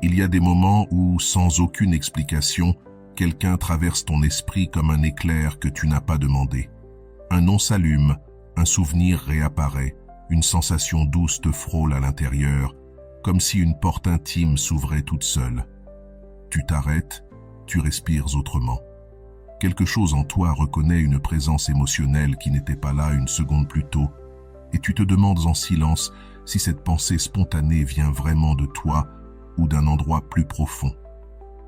Il y a des moments où, sans aucune explication, quelqu'un traverse ton esprit comme un éclair que tu n'as pas demandé. Un nom s'allume, un souvenir réapparaît, une sensation douce te frôle à l'intérieur, comme si une porte intime s'ouvrait toute seule. Tu t'arrêtes, tu respires autrement. Quelque chose en toi reconnaît une présence émotionnelle qui n'était pas là une seconde plus tôt, et tu te demandes en silence si cette pensée spontanée vient vraiment de toi ou d'un endroit plus profond.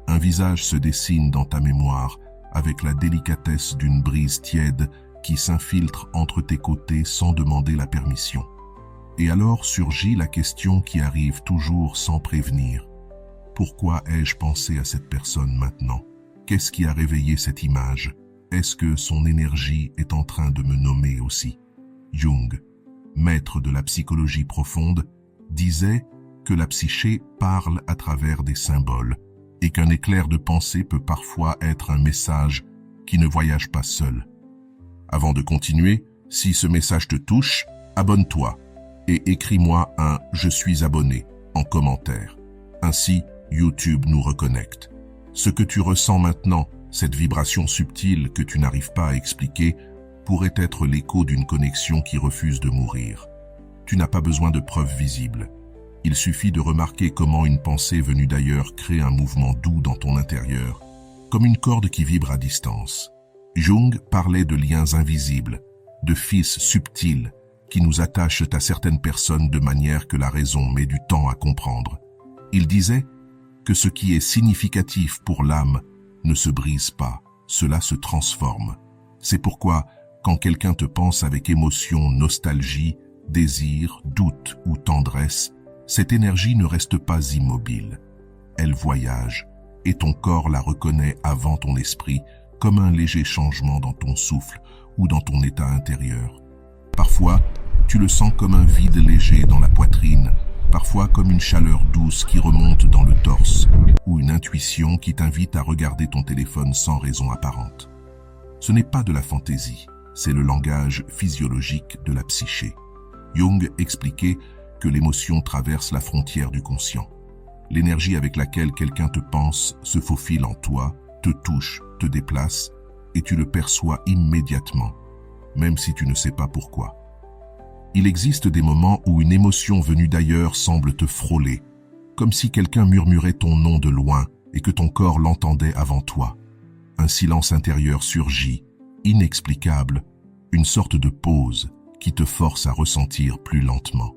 Un visage se dessine dans ta mémoire avec la délicatesse d'une brise tiède qui s'infiltre entre tes côtés sans demander la permission. Et alors surgit la question qui arrive toujours sans prévenir. Pourquoi ai-je pensé à cette personne maintenant? Qu'est-ce qui a réveillé cette image? Est-ce que son énergie est en train de me nommer aussi? Jung, maître de la psychologie profonde, disait que la psyché parle à travers des symboles et qu'un éclair de pensée peut parfois être un message qui ne voyage pas seul. Avant de continuer, si ce message te touche, abonne-toi et écris-moi un « Je suis abonné » en commentaire. Ainsi, YouTube nous reconnecte. Ce que tu ressens maintenant, cette vibration subtile que tu n'arrives pas à expliquer, pourrait être l'écho d'une connexion qui refuse de mourir. Tu n'as pas besoin de preuves visibles. Il suffit de remarquer comment une pensée venue d'ailleurs crée un mouvement doux dans ton intérieur, comme une corde qui vibre à distance. Jung parlait de liens invisibles, de fils subtils, qui nous attachent à certaines personnes de manière que la raison met du temps à comprendre. Il disait que ce qui est significatif pour l'âme ne se brise pas, cela se transforme. C'est pourquoi, quand quelqu'un te pense avec émotion, nostalgie, désir, doute ou tendresse, cette énergie ne reste pas immobile. Elle voyage, et ton corps la reconnaît avant ton esprit, comme un léger changement dans ton souffle ou dans ton état intérieur. Parfois, tu le sens comme un vide léger dans la poitrine, parfois comme une chaleur douce qui remonte dans le torse, ou une intuition qui t'invite à regarder ton téléphone sans raison apparente. Ce n'est pas de la fantaisie, c'est le langage physiologique de la psyché. Jung expliquait que l'émotion traverse la frontière du conscient. L'énergie avec laquelle quelqu'un te pense se faufile en toi, te touche, te déplace, et tu le perçois immédiatement, même si tu ne sais pas pourquoi. Il existe des moments où une émotion venue d'ailleurs semble te frôler, comme si quelqu'un murmurait ton nom de loin et que ton corps l'entendait avant toi. Un silence intérieur surgit, inexplicable, une sorte de pause qui te force à ressentir plus lentement.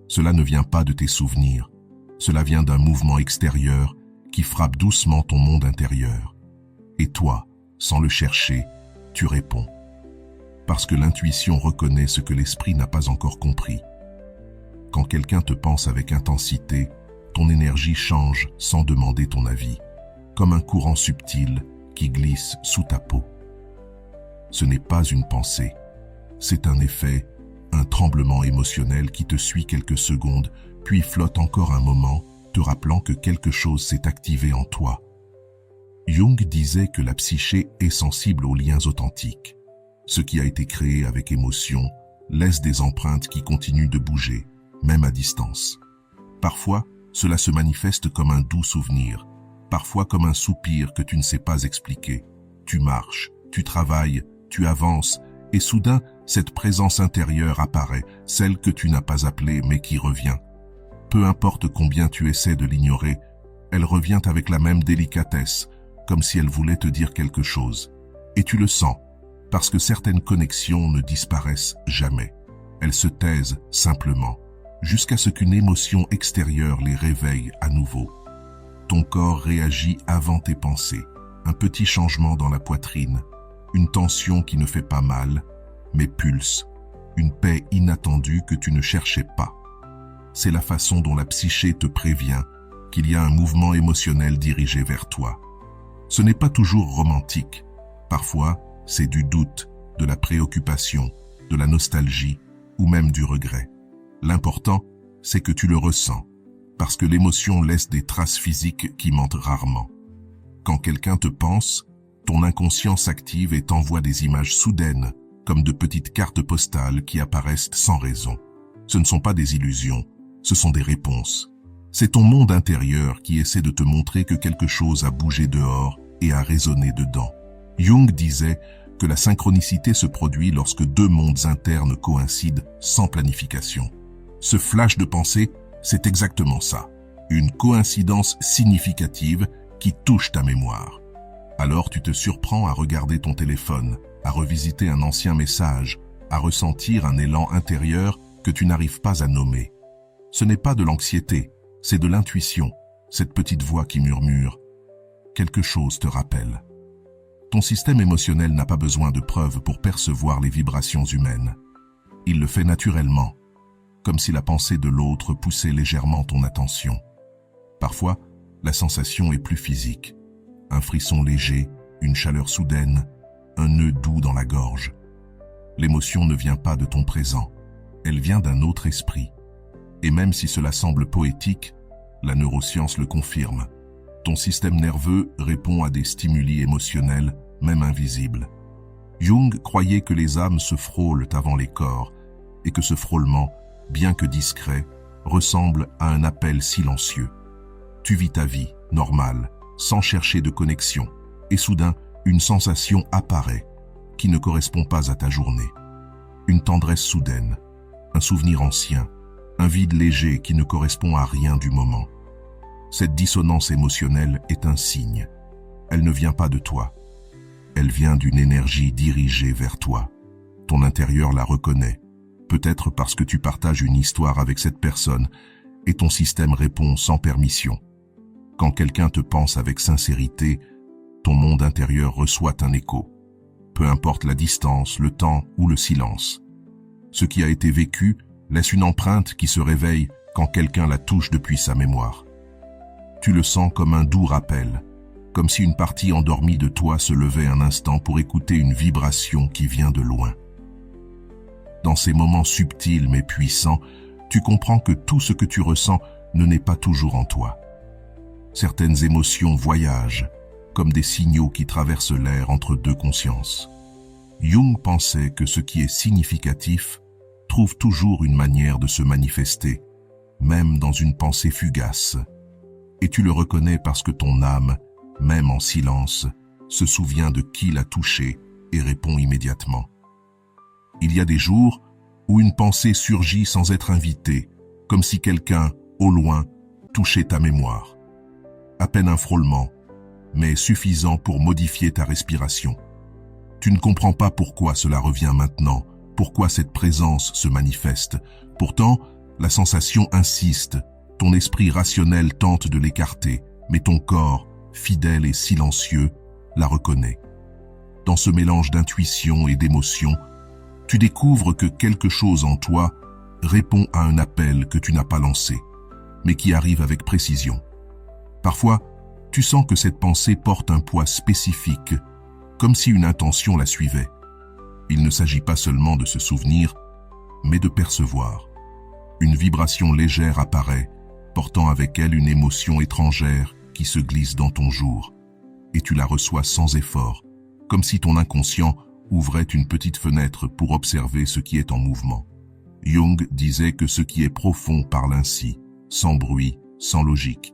Cela ne vient pas de tes souvenirs, cela vient d'un mouvement extérieur qui frappe doucement ton monde intérieur. Et toi, sans le chercher, tu réponds. Parce que l'intuition reconnaît ce que l'esprit n'a pas encore compris. Quand quelqu'un te pense avec intensité, ton énergie change sans demander ton avis, comme un courant subtil qui glisse sous ta peau. Ce n'est pas une pensée, c'est un effet, un tremblement émotionnel qui te suit quelques secondes, puis flotte encore un moment, te rappelant que quelque chose s'est activé en toi. Jung disait que la psyché est sensible aux liens authentiques. Ce qui a été créé avec émotion laisse des empreintes qui continuent de bouger, même à distance. Parfois, cela se manifeste comme un doux souvenir, parfois comme un soupir que tu ne sais pas expliquer. Tu marches, tu travailles, tu avances, et soudain, cette présence intérieure apparaît, celle que tu n'as pas appelée mais qui revient. Peu importe combien tu essaies de l'ignorer, elle revient avec la même délicatesse, comme si elle voulait te dire quelque chose. Et tu le sens, parce que certaines connexions ne disparaissent jamais. Elles se taisent simplement, jusqu'à ce qu'une émotion extérieure les réveille à nouveau. Ton corps réagit avant tes pensées, un petit changement dans la poitrine, une tension qui ne fait pas mal, mais pulse, une paix inattendue que tu ne cherchais pas. C'est la façon dont la psyché te prévient qu'il y a un mouvement émotionnel dirigé vers toi. Ce n'est pas toujours romantique. Parfois, c'est du doute, de la préoccupation, de la nostalgie ou même du regret. L'important, c'est que tu le ressens, parce que l'émotion laisse des traces physiques qui mentent rarement. Quand quelqu'un te pense, ton inconscient s'active et t'envoie des images soudaines, comme de petites cartes postales qui apparaissent sans raison. Ce ne sont pas des illusions, ce sont des réponses. C'est ton monde intérieur qui essaie de te montrer que quelque chose a bougé dehors et a résonné dedans. Jung disait que la synchronicité se produit lorsque deux mondes internes coïncident sans planification. Ce flash de pensée, c'est exactement ça. Une coïncidence significative qui touche ta mémoire. Alors tu te surprends à regarder ton téléphone, à revisiter un ancien message, à ressentir un élan intérieur que tu n'arrives pas à nommer. Ce n'est pas de l'anxiété, c'est de l'intuition, cette petite voix qui murmure. Quelque chose te rappelle. Ton système émotionnel n'a pas besoin de preuves pour percevoir les vibrations humaines. Il le fait naturellement, comme si la pensée de l'autre poussait légèrement ton attention. Parfois, la sensation est plus physique. Un frisson léger, une chaleur soudaine, un nœud doux dans la gorge. L'émotion ne vient pas de ton présent, elle vient d'un autre esprit. Et même si cela semble poétique, la neuroscience le confirme. Ton système nerveux répond à des stimuli émotionnels, même invisibles. Jung croyait que les âmes se frôlent avant les corps, et que ce frôlement, bien que discret, ressemble à un appel silencieux. Tu vis ta vie, normale, sans chercher de connexion, et soudain, une sensation apparaît, qui ne correspond pas à ta journée. Une tendresse soudaine, un souvenir ancien, un vide léger qui ne correspond à rien du moment. Cette dissonance émotionnelle est un signe. Elle ne vient pas de toi. Elle vient d'une énergie dirigée vers toi. Ton intérieur la reconnaît, peut-être parce que tu partages une histoire avec cette personne et ton système répond sans permission. Quand quelqu'un te pense avec sincérité, ton monde intérieur reçoit un écho. Peu importe la distance, le temps ou le silence. Ce qui a été vécu laisse une empreinte qui se réveille quand quelqu'un la touche depuis sa mémoire. Tu le sens comme un doux rappel, comme si une partie endormie de toi se levait un instant pour écouter une vibration qui vient de loin. Dans ces moments subtils mais puissants, tu comprends que tout ce que tu ressens ne naît pas toujours en toi. Certaines émotions voyagent, comme des signaux qui traversent l'air entre deux consciences. Jung pensait que ce qui est significatif trouve toujours une manière de se manifester, même dans une pensée fugace. Et tu le reconnais parce que ton âme, même en silence, se souvient de qui l'a touché et répond immédiatement. Il y a des jours où une pensée surgit sans être invitée, comme si quelqu'un, au loin, touchait ta mémoire. À peine un frôlement, mais suffisant pour modifier ta respiration. Tu ne comprends pas pourquoi cela revient maintenant, pourquoi cette présence se manifeste. Pourtant, la sensation insiste, ton esprit rationnel tente de l'écarter, mais ton corps, fidèle et silencieux, la reconnaît. Dans ce mélange d'intuition et d'émotion, tu découvres que quelque chose en toi répond à un appel que tu n'as pas lancé, mais qui arrive avec précision. Parfois, tu sens que cette pensée porte un poids spécifique, comme si une intention la suivait. Il ne s'agit pas seulement de se souvenir, mais de percevoir. Une vibration légère apparaît, portant avec elle une émotion étrangère qui se glisse dans ton jour, et tu la reçois sans effort, comme si ton inconscient ouvrait une petite fenêtre pour observer ce qui est en mouvement. Jung disait que ce qui est profond parle ainsi, sans bruit, sans logique.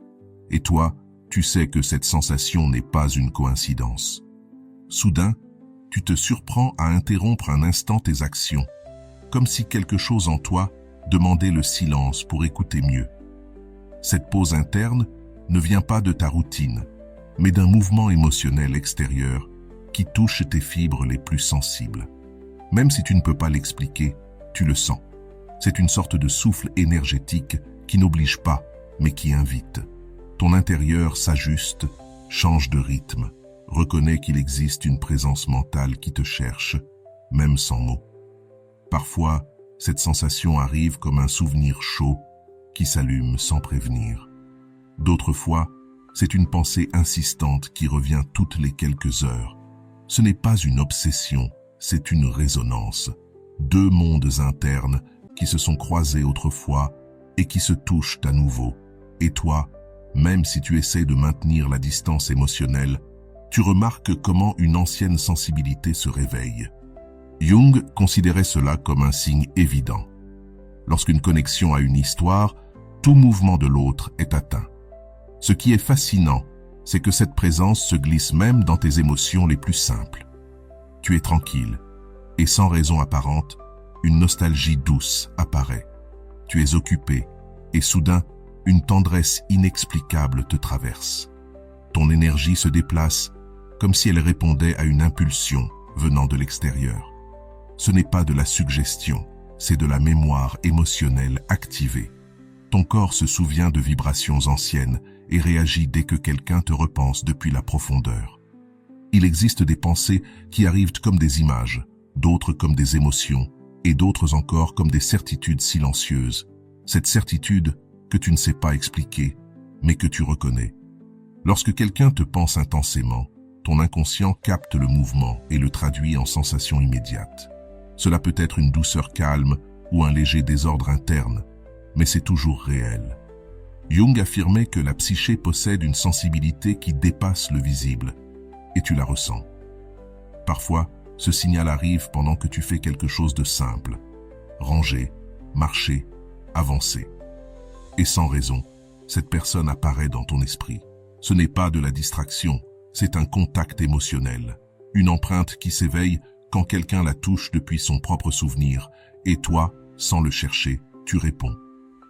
Et toi, tu sais que cette sensation n'est pas une coïncidence. Soudain, tu te surprends à interrompre un instant tes actions, comme si quelque chose en toi demandait le silence pour écouter mieux. Cette pause interne ne vient pas de ta routine, mais d'un mouvement émotionnel extérieur qui touche tes fibres les plus sensibles. Même si tu ne peux pas l'expliquer, tu le sens. C'est une sorte de souffle énergétique qui n'oblige pas, mais qui invite. Ton intérieur s'ajuste, change de rythme, reconnaît qu'il existe une présence mentale qui te cherche, même sans mots. Parfois, cette sensation arrive comme un souvenir chaud qui s'allume sans prévenir. D'autres fois, c'est une pensée insistante qui revient toutes les quelques heures. Ce n'est pas une obsession, c'est une résonance. Deux mondes internes qui se sont croisés autrefois et qui se touchent à nouveau. Et toi, même si tu essaies de maintenir la distance émotionnelle, tu remarques comment une ancienne sensibilité se réveille. Jung considérait cela comme un signe évident. Lorsqu'une connexion a une histoire, tout mouvement de l'autre est atteint. Ce qui est fascinant, c'est que cette présence se glisse même dans tes émotions les plus simples. Tu es tranquille, et sans raison apparente, une nostalgie douce apparaît. Tu es occupé, et soudain, une tendresse inexplicable te traverse. Ton énergie se déplace comme si elle répondait à une impulsion venant de l'extérieur. Ce n'est pas de la suggestion, c'est de la mémoire émotionnelle activée. Ton corps se souvient de vibrations anciennes et réagit dès que quelqu'un te repense depuis la profondeur. Il existe des pensées qui arrivent comme des images, d'autres comme des émotions, et d'autres encore comme des certitudes silencieuses. Cette certitude que tu ne sais pas expliquer, mais que tu reconnais. Lorsque quelqu'un te pense intensément, ton inconscient capte le mouvement et le traduit en sensation immédiate. Cela peut être une douceur calme ou un léger désordre interne, mais c'est toujours réel. Jung affirmait que la psyché possède une sensibilité qui dépasse le visible, et tu la ressens. Parfois, ce signal arrive pendant que tu fais quelque chose de simple. Ranger, marcher, avancer. Et sans raison, cette personne apparaît dans ton esprit. Ce n'est pas de la distraction, c'est un contact émotionnel. Une empreinte qui s'éveille quand quelqu'un la touche depuis son propre souvenir, et toi, sans le chercher, tu réponds.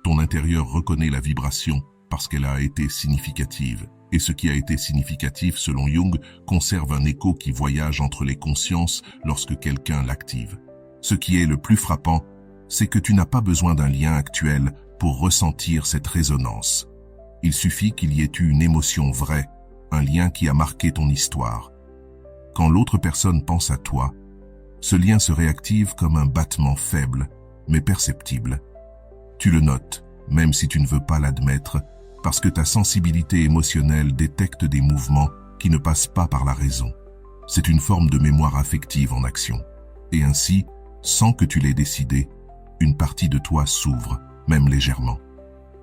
Ton intérieur reconnaît la vibration parce qu'elle a été significative. Et ce qui a été significatif, selon Jung, conserve un écho qui voyage entre les consciences lorsque quelqu'un l'active. Ce qui est le plus frappant, c'est que tu n'as pas besoin d'un lien actuel pour ressentir cette résonance. Il suffit qu'il y ait eu une émotion vraie, un lien qui a marqué ton histoire. Quand l'autre personne pense à toi, ce lien se réactive comme un battement faible, mais perceptible. Tu le notes, même si tu ne veux pas l'admettre, parce que ta sensibilité émotionnelle détecte des mouvements qui ne passent pas par la raison. C'est une forme de mémoire affective en action. Et ainsi, sans que tu l'aies décidé, une partie de toi s'ouvre, même légèrement.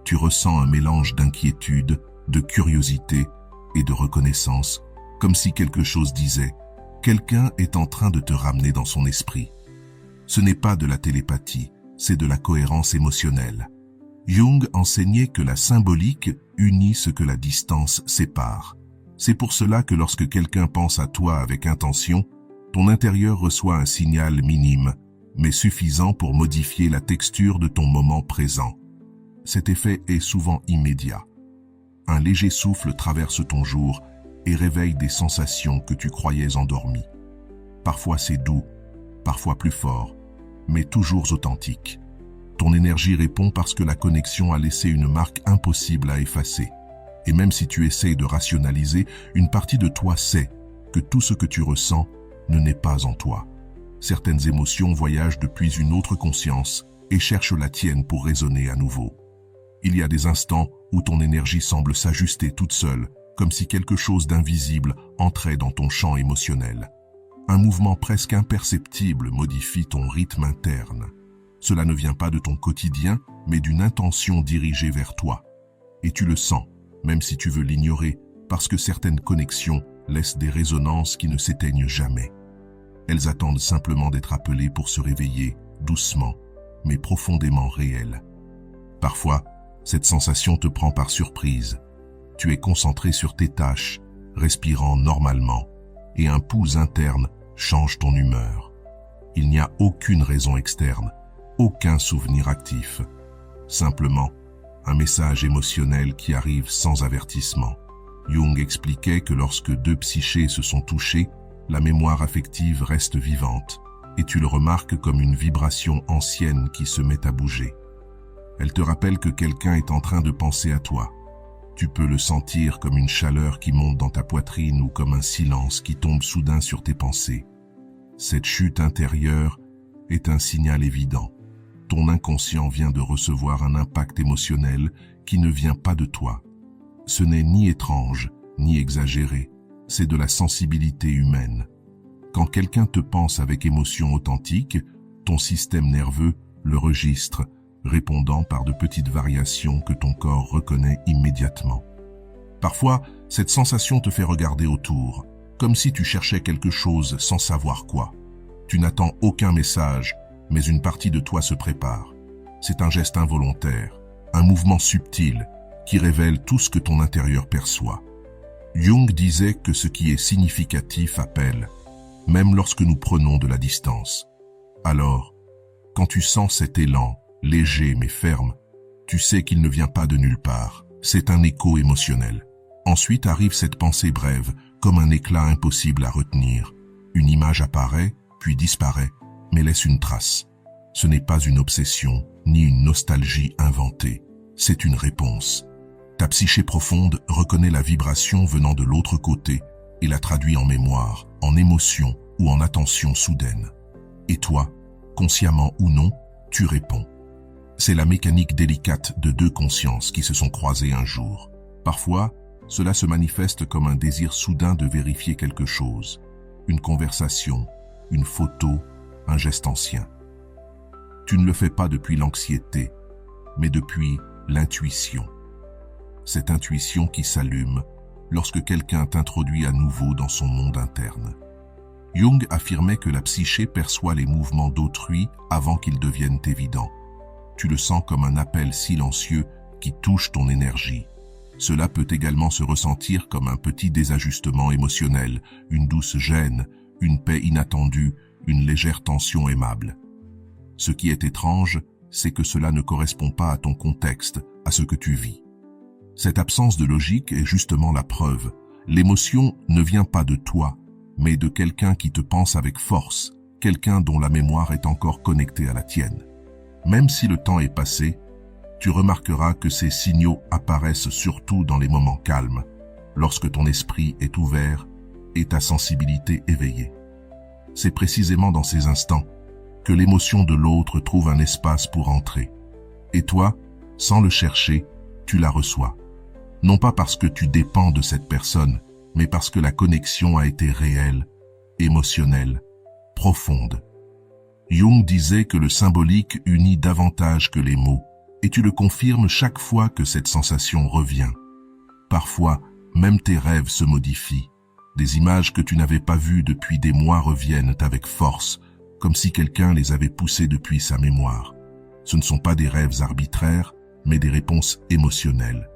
Tu ressens un mélange d'inquiétude, de curiosité et de reconnaissance, comme si quelque chose disait « Quelqu'un est en train de te ramener dans son esprit ». Ce n'est pas de la télépathie, c'est de la cohérence émotionnelle. Jung enseignait que la symbolique unit ce que la distance sépare. C'est pour cela que lorsque quelqu'un pense à toi avec intention, ton intérieur reçoit un signal minime, mais suffisant pour modifier la texture de ton moment présent. Cet effet est souvent immédiat. Un léger souffle traverse ton jour et réveille des sensations que tu croyais endormies. Parfois c'est doux, parfois plus fort, mais toujours authentique. Ton énergie répond parce que la connexion a laissé une marque impossible à effacer. Et même si tu essayes de rationaliser, une partie de toi sait que tout ce que tu ressens ne naît pas en toi. Certaines émotions voyagent depuis une autre conscience et cherchent la tienne pour résonner à nouveau. Il y a des instants où ton énergie semble s'ajuster toute seule, comme si quelque chose d'invisible entrait dans ton champ émotionnel. Un mouvement presque imperceptible modifie ton rythme interne. Cela ne vient pas de ton quotidien, mais d'une intention dirigée vers toi. Et tu le sens, même si tu veux l'ignorer, parce que certaines connexions laissent des résonances qui ne s'éteignent jamais. Elles attendent simplement d'être appelées pour se réveiller, doucement, mais profondément réelles. Parfois, cette sensation te prend par surprise. Tu es concentré sur tes tâches, respirant normalement, et un pouls interne change ton humeur. Il n'y a aucune raison externe, aucun souvenir actif. Simplement, un message émotionnel qui arrive sans avertissement. Jung expliquait que lorsque deux psychés se sont touchées, la mémoire affective reste vivante, et tu le remarques comme une vibration ancienne qui se met à bouger. Elle te rappelle que quelqu'un est en train de penser à toi. Tu peux le sentir comme une chaleur qui monte dans ta poitrine ou comme un silence qui tombe soudain sur tes pensées. Cette chute intérieure est un signal évident. Ton inconscient vient de recevoir un impact émotionnel qui ne vient pas de toi. Ce n'est ni étrange, ni exagéré, c'est de la sensibilité humaine. Quand quelqu'un te pense avec émotion authentique, ton système nerveux le registre, répondant par de petites variations que ton corps reconnaît immédiatement. Parfois, cette sensation te fait regarder autour, comme si tu cherchais quelque chose sans savoir quoi. Tu n'attends aucun message, mais une partie de toi se prépare. C'est un geste involontaire, un mouvement subtil qui révèle tout ce que ton intérieur perçoit. Jung disait que ce qui est significatif appelle, même lorsque nous prenons de la distance. Alors, quand tu sens cet élan, léger mais ferme, tu sais qu'il ne vient pas de nulle part. C'est un écho émotionnel. Ensuite arrive cette pensée brève, comme un éclat impossible à retenir. Une image apparaît, puis disparaît, mais laisse une trace. Ce n'est pas une obsession, ni une nostalgie inventée. C'est une réponse. Ta psyché profonde reconnaît la vibration venant de l'autre côté et la traduit en mémoire, en émotion ou en attention soudaine. Et toi, consciemment ou non, tu réponds. C'est la mécanique délicate de deux consciences qui se sont croisées un jour. Parfois, cela se manifeste comme un désir soudain de vérifier quelque chose. Une conversation, une photo, un geste ancien. Tu ne le fais pas depuis l'anxiété, mais depuis l'intuition. Cette intuition qui s'allume lorsque quelqu'un t'introduit à nouveau dans son monde interne. Jung affirmait que la psyché perçoit les mouvements d'autrui avant qu'ils deviennent évidents. Tu le sens comme un appel silencieux qui touche ton énergie. Cela peut également se ressentir comme un petit désajustement émotionnel, une douce gêne, une paix inattendue, une légère tension aimable. Ce qui est étrange, c'est que cela ne correspond pas à ton contexte, à ce que tu vis. Cette absence de logique est justement la preuve. L'émotion ne vient pas de toi, mais de quelqu'un qui te pense avec force, quelqu'un dont la mémoire est encore connectée à la tienne. Même si le temps est passé, tu remarqueras que ces signaux apparaissent surtout dans les moments calmes, lorsque ton esprit est ouvert et ta sensibilité éveillée. C'est précisément dans ces instants que l'émotion de l'autre trouve un espace pour entrer. Et toi, sans le chercher, tu la reçois. Non pas parce que tu dépends de cette personne, mais parce que la connexion a été réelle, émotionnelle, profonde. Jung disait que le symbolique unit davantage que les mots, et tu le confirmes chaque fois que cette sensation revient. Parfois, même tes rêves se modifient. Des images que tu n'avais pas vues depuis des mois reviennent avec force, comme si quelqu'un les avait poussées depuis sa mémoire. Ce ne sont pas des rêves arbitraires, mais des réponses émotionnelles.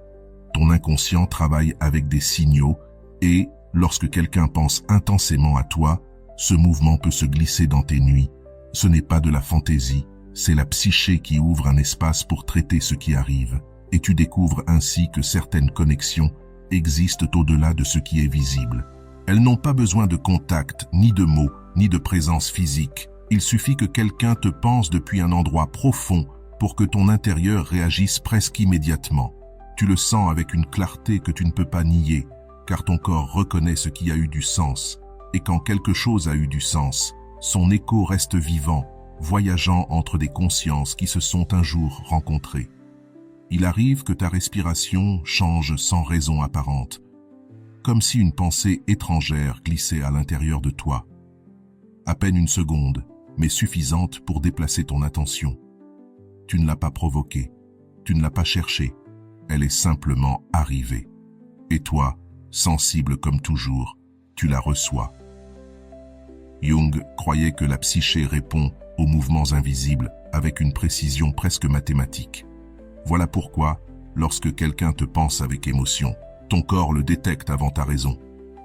Ton inconscient travaille avec des signaux et, lorsque quelqu'un pense intensément à toi, ce mouvement peut se glisser dans tes nuits. Ce n'est pas de la fantaisie, c'est la psyché qui ouvre un espace pour traiter ce qui arrive, et tu découvres ainsi que certaines connexions existent au-delà de ce qui est visible. Elles n'ont pas besoin de contact, ni de mots, ni de présence physique. Il suffit que quelqu'un te pense depuis un endroit profond pour que ton intérieur réagisse presque immédiatement. Tu le sens avec une clarté que tu ne peux pas nier, car ton corps reconnaît ce qui a eu du sens. Et quand quelque chose a eu du sens, son écho reste vivant, voyageant entre des consciences qui se sont un jour rencontrées. Il arrive que ta respiration change sans raison apparente, comme si une pensée étrangère glissait à l'intérieur de toi. À peine une seconde, mais suffisante pour déplacer ton attention. Tu ne l'as pas provoquée, tu ne l'as pas cherchée, elle est simplement arrivée. Et toi, sensible comme toujours, tu la reçois. Jung croyait que la psyché répond aux mouvements invisibles avec une précision presque mathématique. Voilà pourquoi, lorsque quelqu'un te pense avec émotion, ton corps le détecte avant ta raison.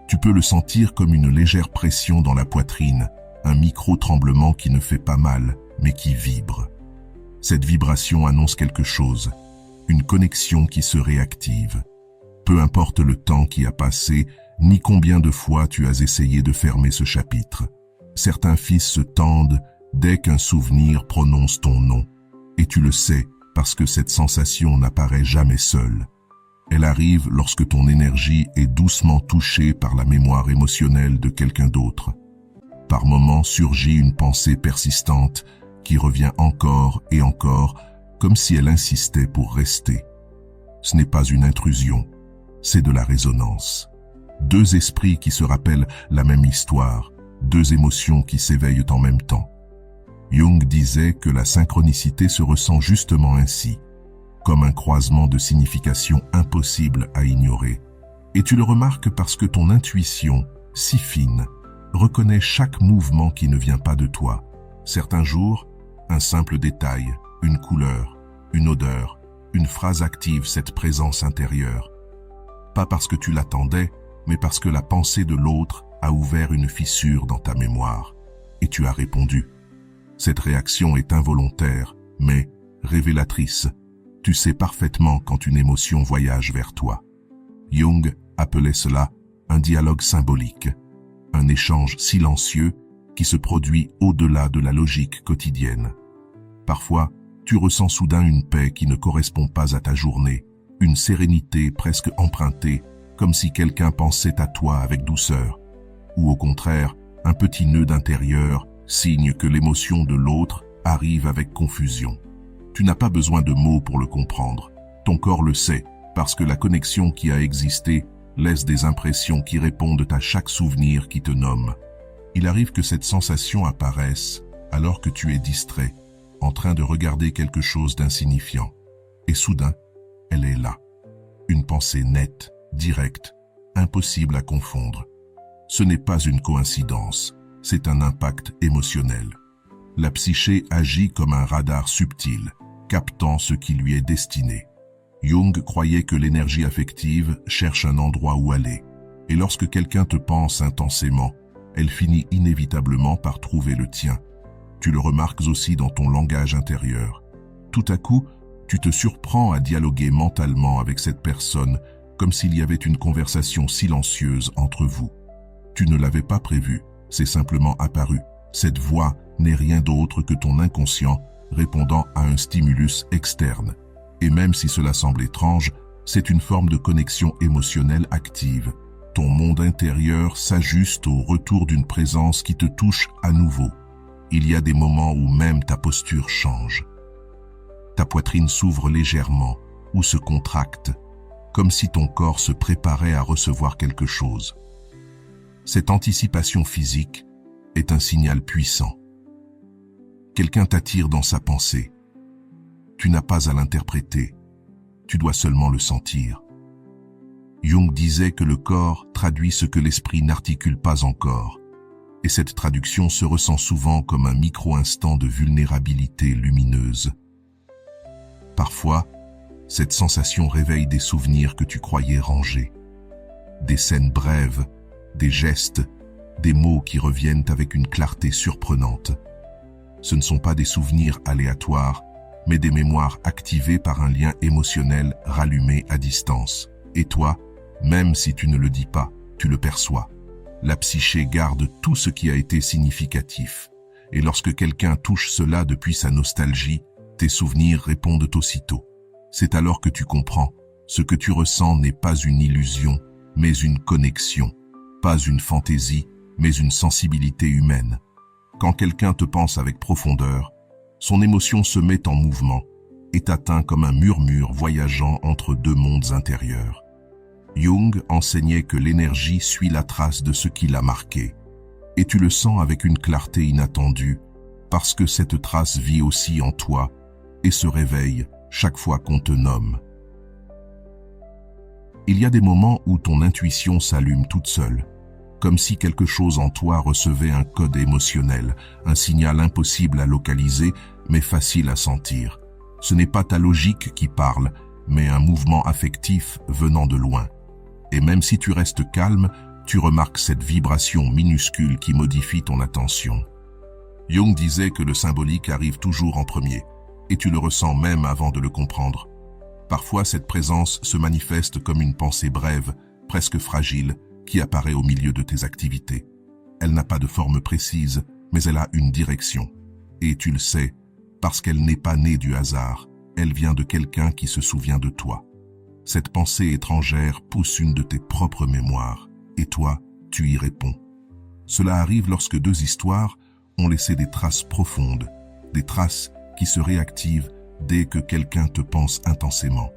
Tu peux le sentir comme une légère pression dans la poitrine, un micro-tremblement qui ne fait pas mal, mais qui vibre. Cette vibration annonce quelque chose, une connexion qui se réactive. Peu importe le temps qui a passé, ni combien de fois tu as essayé de fermer ce chapitre. Certains fils se tendent dès qu'un souvenir prononce ton nom. Et tu le sais, parce que cette sensation n'apparaît jamais seule. Elle arrive lorsque ton énergie est doucement touchée par la mémoire émotionnelle de quelqu'un d'autre. Par moments surgit une pensée persistante qui revient encore et encore, comme si elle insistait pour rester. Ce n'est pas une intrusion, c'est de la résonance. Deux esprits qui se rappellent la même histoire, deux émotions qui s'éveillent en même temps. Jung disait que la synchronicité se ressent justement ainsi, comme un croisement de significations impossible à ignorer. Et tu le remarques parce que ton intuition, si fine, reconnaît chaque mouvement qui ne vient pas de toi. Certains jours, un simple détail, une couleur, une odeur, une phrase active cette présence intérieure. Pas parce que tu l'attendais, mais parce que la pensée de l'autre a ouvert une fissure dans ta mémoire. Et tu as répondu. Cette réaction est involontaire, mais révélatrice. Tu sais parfaitement quand une émotion voyage vers toi. Jung appelait cela un dialogue symbolique, un échange silencieux qui se produit au-delà de la logique quotidienne. Parfois, tu ressens soudain une paix qui ne correspond pas à ta journée, une sérénité presque empruntée, comme si quelqu'un pensait à toi avec douceur. Ou au contraire, un petit nœud d'intérieur, signe que l'émotion de l'autre arrive avec confusion. Tu n'as pas besoin de mots pour le comprendre. Ton corps le sait, parce que la connexion qui a existé laisse des impressions qui répondent à chaque souvenir qui te nomme. Il arrive que cette sensation apparaisse alors que tu es distrait, en train de regarder quelque chose d'insignifiant. Et soudain, elle est là. Une pensée nette, directe, impossible à confondre. Ce n'est pas une coïncidence, c'est un impact émotionnel. La psyché agit comme un radar subtil, captant ce qui lui est destiné. Jung croyait que l'énergie affective cherche un endroit où aller, et lorsque quelqu'un te pense intensément, elle finit inévitablement par trouver le tien. Tu le remarques aussi dans ton langage intérieur. Tout à coup, tu te surprends à dialoguer mentalement avec cette personne comme s'il y avait une conversation silencieuse entre vous. Tu ne l'avais pas prévu, c'est simplement apparu. Cette voix n'est rien d'autre que ton inconscient répondant à un stimulus externe. Et même si cela semble étrange, c'est une forme de connexion émotionnelle active. Ton monde intérieur s'ajuste au retour d'une présence qui te touche à nouveau. Il y a des moments où même ta posture change. Ta poitrine s'ouvre légèrement ou se contracte, comme si ton corps se préparait à recevoir quelque chose. Cette anticipation physique est un signal puissant. Quelqu'un t'attire dans sa pensée. Tu n'as pas à l'interpréter, tu dois seulement le sentir. Jung disait que le corps traduit ce que l'esprit n'articule pas encore, et cette traduction se ressent souvent comme un micro-instant de vulnérabilité lumineuse. Parfois, cette sensation réveille des souvenirs que tu croyais rangés. Des scènes brèves, des gestes, des mots qui reviennent avec une clarté surprenante. Ce ne sont pas des souvenirs aléatoires, mais des mémoires activées par un lien émotionnel rallumé à distance. Et toi, même si tu ne le dis pas, tu le perçois. La psyché garde tout ce qui a été significatif. Et lorsque quelqu'un touche cela depuis sa nostalgie, tes souvenirs répondent aussitôt. C'est alors que tu comprends, ce que tu ressens n'est pas une illusion, mais une connexion. Pas une fantaisie, mais une sensibilité humaine. Quand quelqu'un te pense avec profondeur, son émotion se met en mouvement et t'atteint comme un murmure voyageant entre deux mondes intérieurs. Jung enseignait que l'énergie suit la trace de ce qui l'a marqué, et tu le sens avec une clarté inattendue, parce que cette trace vit aussi en toi et se réveille chaque fois qu'on te nomme. Il y a des moments où ton intuition s'allume toute seule, comme si quelque chose en toi recevait un code émotionnel, un signal impossible à localiser, mais facile à sentir. Ce n'est pas ta logique qui parle, mais un mouvement affectif venant de loin. Et même si tu restes calme, tu remarques cette vibration minuscule qui modifie ton attention. Jung disait que le symbolique arrive toujours en premier, et tu le ressens même avant de le comprendre. Parfois, cette présence se manifeste comme une pensée brève, presque fragile, qui apparaît au milieu de tes activités. Elle n'a pas de forme précise, mais elle a une direction. Et tu le sais, parce qu'elle n'est pas née du hasard, elle vient de quelqu'un qui se souvient de toi. Cette pensée étrangère pousse une de tes propres mémoires, et toi, tu y réponds. Cela arrive lorsque deux histoires ont laissé des traces profondes, des traces qui se réactivent dès que quelqu'un te pense intensément.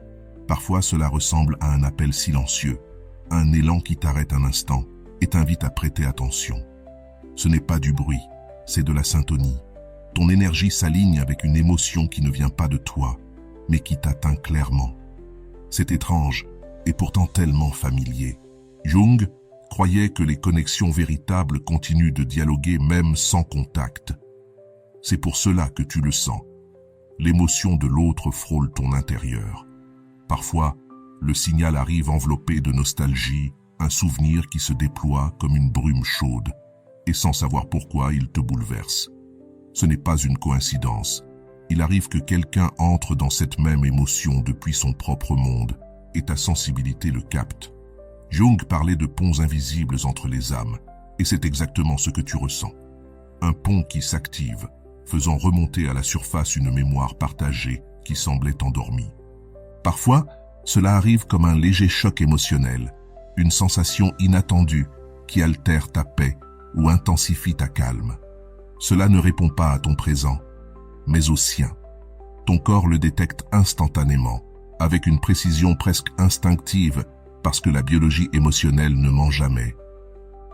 Parfois, cela ressemble à un appel silencieux, un élan qui t'arrête un instant et t'invite à prêter attention. Ce n'est pas du bruit, c'est de la syntonie. Ton énergie s'aligne avec une émotion qui ne vient pas de toi, mais qui t'atteint clairement. C'est étrange et pourtant tellement familier. Jung croyait que les connexions véritables continuent de dialoguer même sans contact. C'est pour cela que tu le sens. l'émotion de l'autre frôle ton intérieur. Parfois, le signal arrive enveloppé de nostalgie, un souvenir qui se déploie comme une brume chaude, et sans savoir pourquoi il te bouleverse. Ce n'est pas une coïncidence. Il arrive que quelqu'un entre dans cette même émotion depuis son propre monde, et ta sensibilité le capte. Jung parlait de ponts invisibles entre les âmes, et c'est exactement ce que tu ressens. Un pont qui s'active, faisant remonter à la surface une mémoire partagée qui semblait endormie. Parfois, cela arrive comme un léger choc émotionnel, une sensation inattendue qui altère ta paix ou intensifie ta calme. Cela ne répond pas à ton présent, mais au sien. Ton corps le détecte instantanément, avec une précision presque instinctive, parce que la biologie émotionnelle ne ment jamais.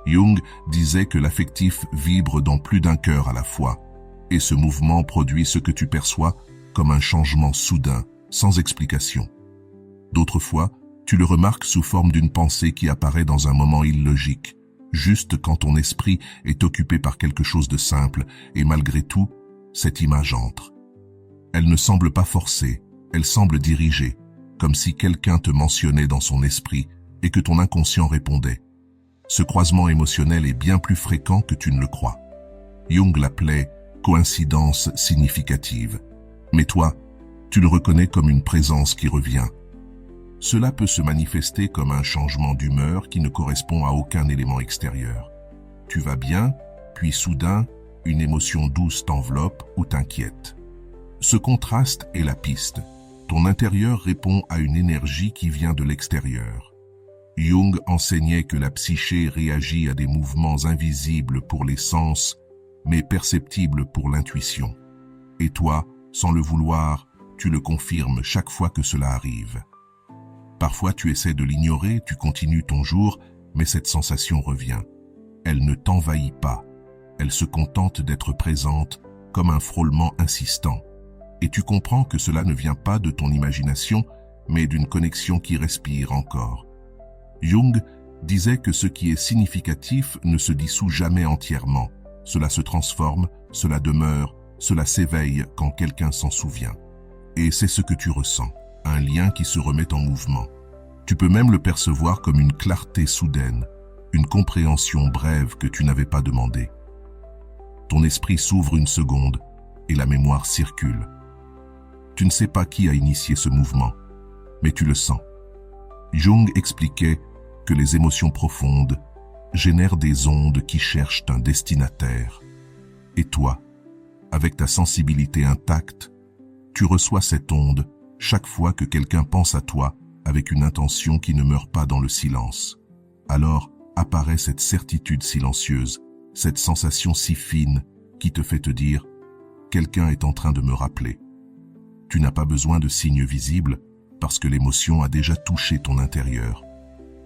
Jung disait que l'affectif vibre dans plus d'un cœur à la fois, et ce mouvement produit ce que tu perçois comme un changement soudain, sans explication. D'autres fois, tu le remarques sous forme d'une pensée qui apparaît dans un moment illogique, juste quand ton esprit est occupé par quelque chose de simple, et malgré tout, cette image entre. Elle ne semble pas forcée, elle semble dirigée, comme si quelqu'un te mentionnait dans son esprit et que ton inconscient répondait. Ce croisement émotionnel est bien plus fréquent que tu ne le crois. Jung l'appelait coïncidence significative. Mais toi, tu le reconnais comme une présence qui revient. Cela peut se manifester comme un changement d'humeur qui ne correspond à aucun élément extérieur. Tu vas bien, puis soudain, une émotion douce t'enveloppe ou t'inquiète. Ce contraste est la piste. Ton intérieur répond à une énergie qui vient de l'extérieur. Jung enseignait que la psyché réagit à des mouvements invisibles pour les sens, mais perceptibles pour l'intuition. Et toi, sans le vouloir, tu le confirmes chaque fois que cela arrive. Parfois tu essaies de l'ignorer, tu continues ton jour, mais cette sensation revient. Elle ne t'envahit pas, elle se contente d'être présente comme un frôlement insistant. Et tu comprends que cela ne vient pas de ton imagination, mais d'une connexion qui respire encore. Jung disait que ce qui est significatif ne se dissout jamais entièrement. Cela se transforme, cela demeure, cela s'éveille quand quelqu'un s'en souvient. Et c'est ce que tu ressens, un lien qui se remet en mouvement. Tu peux même le percevoir comme une clarté soudaine, une compréhension brève que tu n'avais pas demandée. Ton esprit s'ouvre une seconde et la mémoire circule. Tu ne sais pas qui a initié ce mouvement, mais tu le sens. Jung expliquait que les émotions profondes génèrent des ondes qui cherchent un destinataire. Et toi, avec ta sensibilité intacte, tu reçois cette onde chaque fois que quelqu'un pense à toi avec une intention qui ne meurt pas dans le silence. Alors apparaît cette certitude silencieuse, cette sensation si fine qui te fait te dire « Quelqu'un est en train de me rappeler ». Tu n'as pas besoin de signes visibles parce que l'émotion a déjà touché ton intérieur.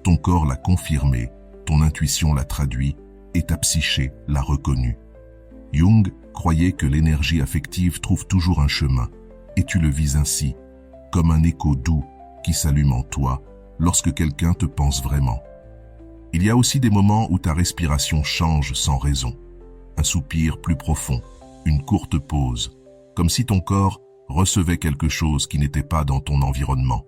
Ton corps l'a confirmé, ton intuition l'a traduit et ta psyché l'a reconnu. Jung croyait que l'énergie affective trouve toujours un chemin et tu le vis ainsi, comme un écho doux qui s'allume en toi lorsque quelqu'un te pense vraiment. Il y a aussi des moments où ta respiration change sans raison. Un soupir plus profond, une courte pause, comme si ton corps recevait quelque chose qui n'était pas dans ton environnement.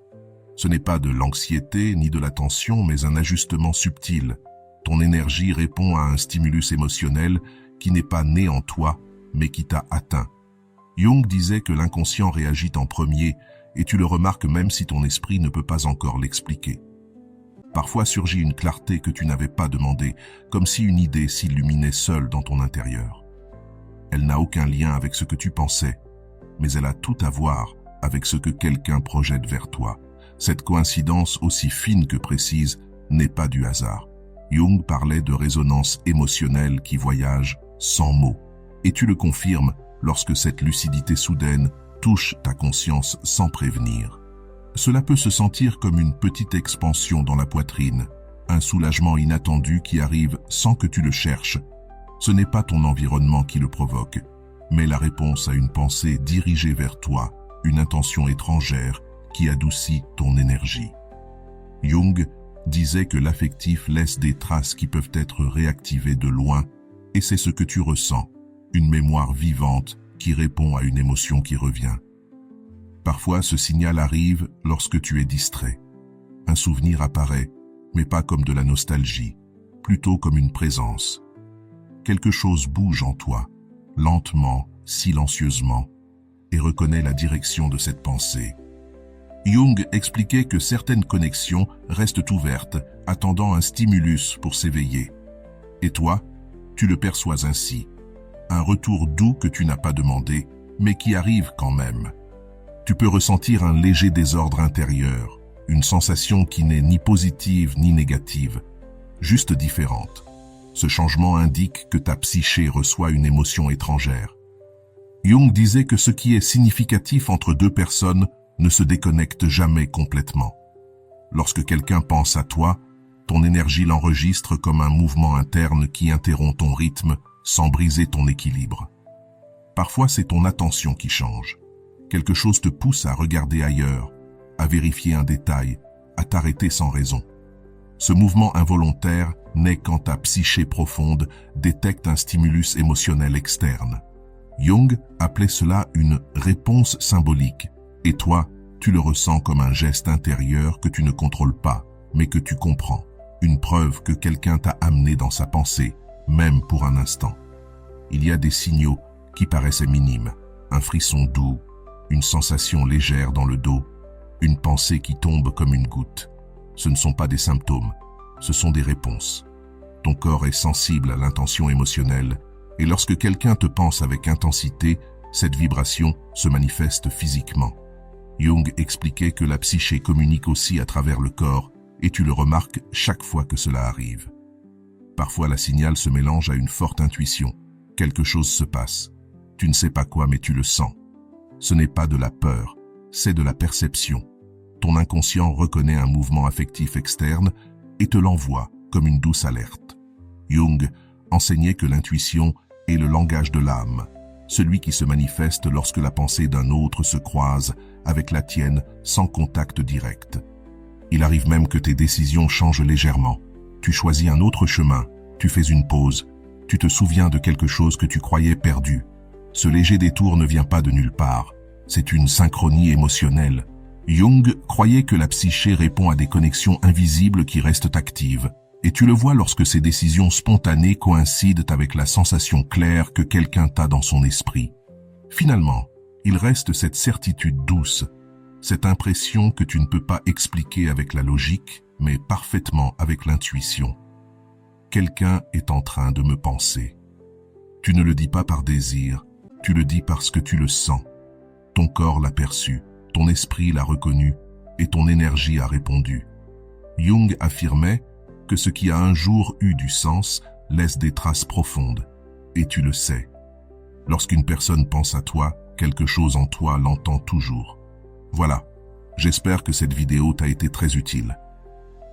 Ce n'est pas de l'anxiété ni de la tension, mais un ajustement subtil. Ton énergie répond à un stimulus émotionnel qui n'est pas né en toi, mais qui t'a atteint. Jung disait que l'inconscient réagit en premier, et tu le remarques même si ton esprit ne peut pas encore l'expliquer. Parfois surgit une clarté que tu n'avais pas demandée, comme si une idée s'illuminait seule dans ton intérieur. Elle n'a aucun lien avec ce que tu pensais, mais elle a tout à voir avec ce que quelqu'un projette vers toi. Cette coïncidence aussi fine que précise n'est pas du hasard. Jung parlait de résonance émotionnelle qui voyage sans mots. Et tu le confirmes lorsque cette lucidité soudaine touche ta conscience sans prévenir. Cela peut se sentir comme une petite expansion dans la poitrine, un soulagement inattendu qui arrive sans que tu le cherches. Ce n'est pas ton environnement qui le provoque, mais la réponse à une pensée dirigée vers toi, une intention étrangère qui adoucit ton énergie. Jung disait que l'affectif laisse des traces qui peuvent être réactivées de loin, et c'est ce que tu ressens, une mémoire vivante qui répond à une émotion qui revient. Parfois, ce signal arrive lorsque tu es distrait. Un souvenir apparaît, mais pas comme de la nostalgie, plutôt comme une présence. Quelque chose bouge en toi, lentement, silencieusement, et reconnaît la direction de cette pensée. Jung expliquait que certaines connexions restent ouvertes, attendant un stimulus pour s'éveiller. Et toi, tu le perçois ainsi. Un retour doux que tu n'as pas demandé, mais qui arrive quand même. Tu peux ressentir un léger désordre intérieur, une sensation qui n'est ni positive ni négative, juste différente. Ce changement indique que ta psyché reçoit une émotion étrangère. Jung disait que ce qui est significatif entre deux personnes ne se déconnecte jamais complètement. Lorsque quelqu'un pense à toi, ton énergie l'enregistre comme un mouvement interne qui interrompt ton rythme sans briser ton équilibre. Parfois, c'est ton attention qui change. Quelque chose te pousse à regarder ailleurs, à vérifier un détail, à t'arrêter sans raison. Ce mouvement involontaire naît quand ta psyché profonde détecte un stimulus émotionnel externe. Jung appelait cela une réponse symbolique, et toi, tu le ressens comme un geste intérieur que tu ne contrôles pas, mais que tu comprends. Une preuve que quelqu'un t'a amené dans sa pensée, même pour un instant. Il y a des signaux qui paraissaient minimes, un frisson doux, une sensation légère dans le dos, une pensée qui tombe comme une goutte. Ce ne sont pas des symptômes, ce sont des réponses. Ton corps est sensible à l'intention émotionnelle, et lorsque quelqu'un te pense avec intensité, cette vibration se manifeste physiquement. Jung expliquait que la psyché communique aussi à travers le corps, et tu le remarques chaque fois que cela arrive. Parfois, la signal se mélange à une forte intuition. Quelque chose se passe. Tu ne sais pas quoi, mais tu le sens. Ce n'est pas de la peur, c'est de la perception. Ton inconscient reconnaît un mouvement affectif externe et te l'envoie comme une douce alerte. Jung enseignait que l'intuition est le langage de l'âme, celui qui se manifeste lorsque la pensée d'un autre se croise avec la tienne sans contact direct. Il arrive même que tes décisions changent légèrement. Tu choisis un autre chemin, tu fais une pause, tu te souviens de quelque chose que tu croyais perdu. Ce léger détour ne vient pas de nulle part, c'est une synchronie émotionnelle. Jung croyait que la psyché répond à des connexions invisibles qui restent actives, et tu le vois lorsque ces décisions spontanées coïncident avec la sensation claire que quelqu'un t'a dans son esprit. Finalement, il reste cette certitude douce, cette impression que tu ne peux pas expliquer avec la logique, mais parfaitement avec l'intuition. Quelqu'un est en train de me penser. Tu ne le dis pas par désir, tu le dis parce que tu le sens. Ton corps l'a perçu, ton esprit l'a reconnu, et ton énergie a répondu. Jung affirmait que ce qui a un jour eu du sens laisse des traces profondes, et tu le sais. Lorsqu'une personne pense à toi, quelque chose en toi l'entend toujours. Voilà, j'espère que cette vidéo t'a été très utile.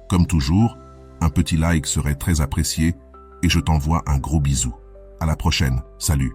Comme toujours, un petit like serait très apprécié et je t'envoie un gros bisou. À la prochaine, salut.